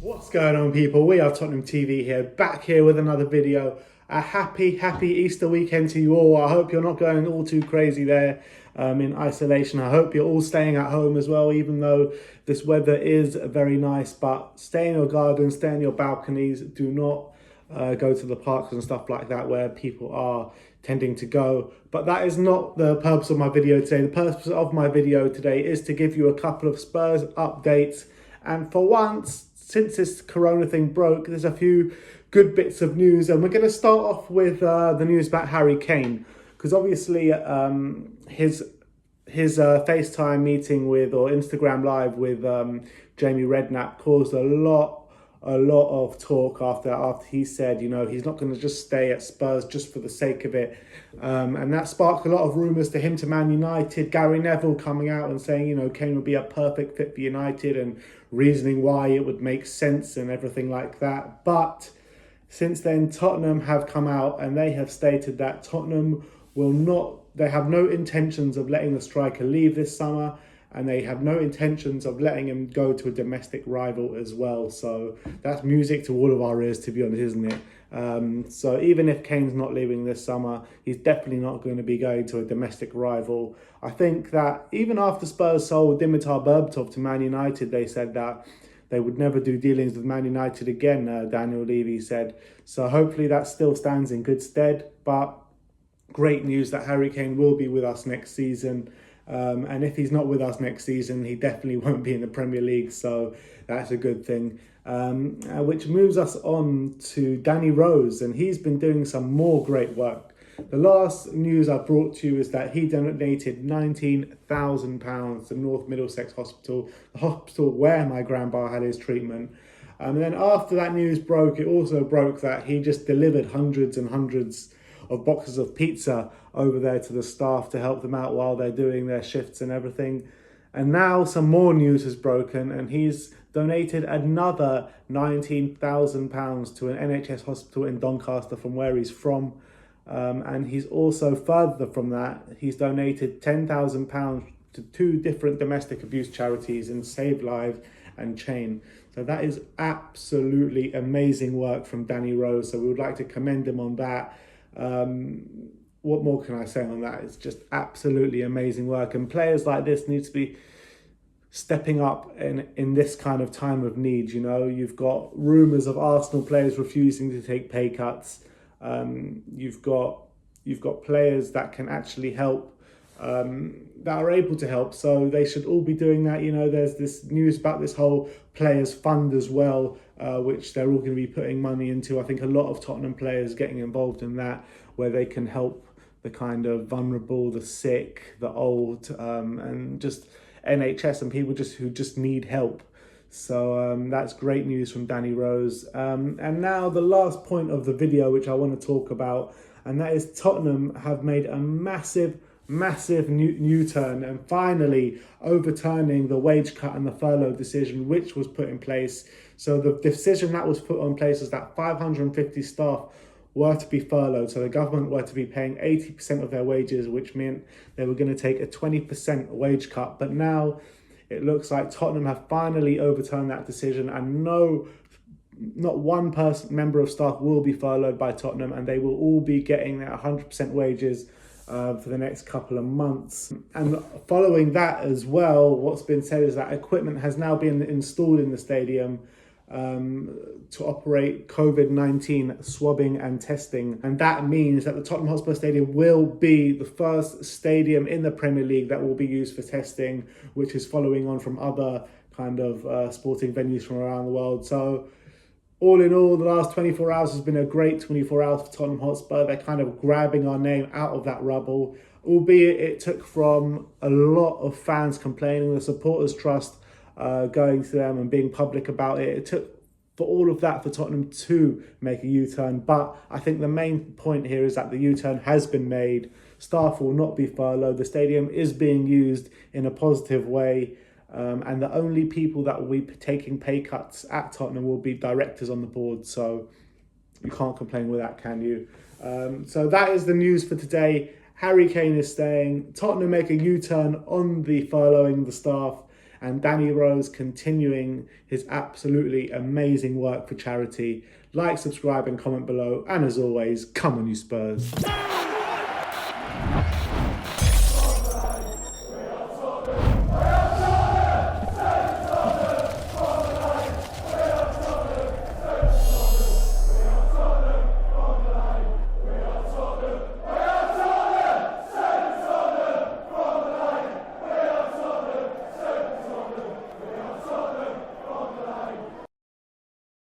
What's going on, people? We are Tottenham TV here, back here with another video. A happy Easter weekend to you all. I hope you're not going all too crazy there in isolation. I hope you're all staying at home as well, even though this weather is very nice. But stay in your gardens, stay in your balconies. Do not go to the parks and stuff like that where people are tending to go. But that is not the purpose of my video today. The purpose of my video today is to give you a couple of Spurs updates. And for once, since this Corona thing broke, there's a few good bits of news. And we're going to start off with the news about Harry Kane. Because obviously his FaceTime meeting with, or Instagram Live with Jamie Redknapp caused a lot of talk after he said, you know, he's not going to just stay at Spurs just for the sake of it. And that sparked a lot of rumours to him to Man United. Gary Neville coming out and saying, you know, Kane would be a perfect fit for United and reasoning why it would make sense and everything like that. But since then, Tottenham have come out and they have stated that Tottenham they have no intentions of letting the striker leave this summer, and they have no intentions of letting him go to a domestic rival as well. So that's music to all of our ears, to be honest, isn't it? So even if Kane's not leaving this summer, he's definitely not going to be going to a domestic rival. I think that even after Spurs sold Dimitar Berbatov to Man United, they said that they would never do dealings with Man United again, Daniel Levy said. So hopefully that still stands in good stead. But great news that Harry Kane will be with us next season. And if he's not with us next season, he definitely won't be in the Premier League. So that's a good thing. Which moves us on to Danny Rose. And he's been doing some more great work. The last news I brought to you is that he donated £19,000 to North Middlesex Hospital, the hospital where my grandpa had his treatment. And then after that news broke, it also broke that he just delivered hundreds and hundreds of boxes of pizza over there to the staff to help them out while they're doing their shifts and everything. And now some more news has broken, and he's donated another £19,000 to an NHS hospital in Doncaster, from where he's from. And he's also, further from that, he's donated £10,000 to 2 different domestic abuse charities in Save Lives and Chain. So that is absolutely amazing work from Danny Rose. So we would like to commend him on that. What more can I say on that? It's just absolutely amazing work. And players like this need to be stepping up in this kind of time of need. You know, you've got rumours of Arsenal players refusing to take pay cuts. You've got players that can actually help, that are able to help. So they should all be doing that. You know, there's this news about this whole players fund as well, which they're all going to be putting money into. I think a lot of Tottenham players getting involved in that, where they can help the kind of vulnerable, the sick, the old, and just NHS and people who just need help. So that's great news from Danny Rose. And now the last point of the video, which I want to talk about, and that is Tottenham have made a massive U-turn and finally overturning the wage cut and the furlough decision, which was put in place. So the decision that was put in place is that 550 staff were to be furloughed. So the government were to be paying 80% of their wages, which meant they were going to take a 20% wage cut. But now it looks like Tottenham have finally overturned that decision, and not one member of staff will be furloughed by Tottenham, and they will all be getting their 100% wages for the next couple of months. And following that as well, what's been said is that equipment has now been installed in the stadium to operate COVID-19 swabbing and testing. And that means that the Tottenham Hotspur Stadium will be the first stadium in the Premier League that will be used for testing, which is following on from other kind of sporting venues from around the world. So all in all, the last 24 hours has been a great 24 hours for Tottenham Hotspur. They're kind of grabbing our name out of that rubble, albeit it took from a lot of fans complaining, the supporters trust going to them and being public about it. It took for all of that for Tottenham to make a U-turn. But I think the main point here is that the U-turn has been made. Staff will not be furloughed. The stadium is being used in a positive way. And the only people that will be taking pay cuts at Tottenham will be directors on the board. So you can't complain with that, can you? So that is the news for today. Harry Kane is staying. Tottenham make a U-turn on the furloughing the staff, and Danny Rose continuing his absolutely amazing work for charity. Like, subscribe and comment below, and as always, come on you Spurs.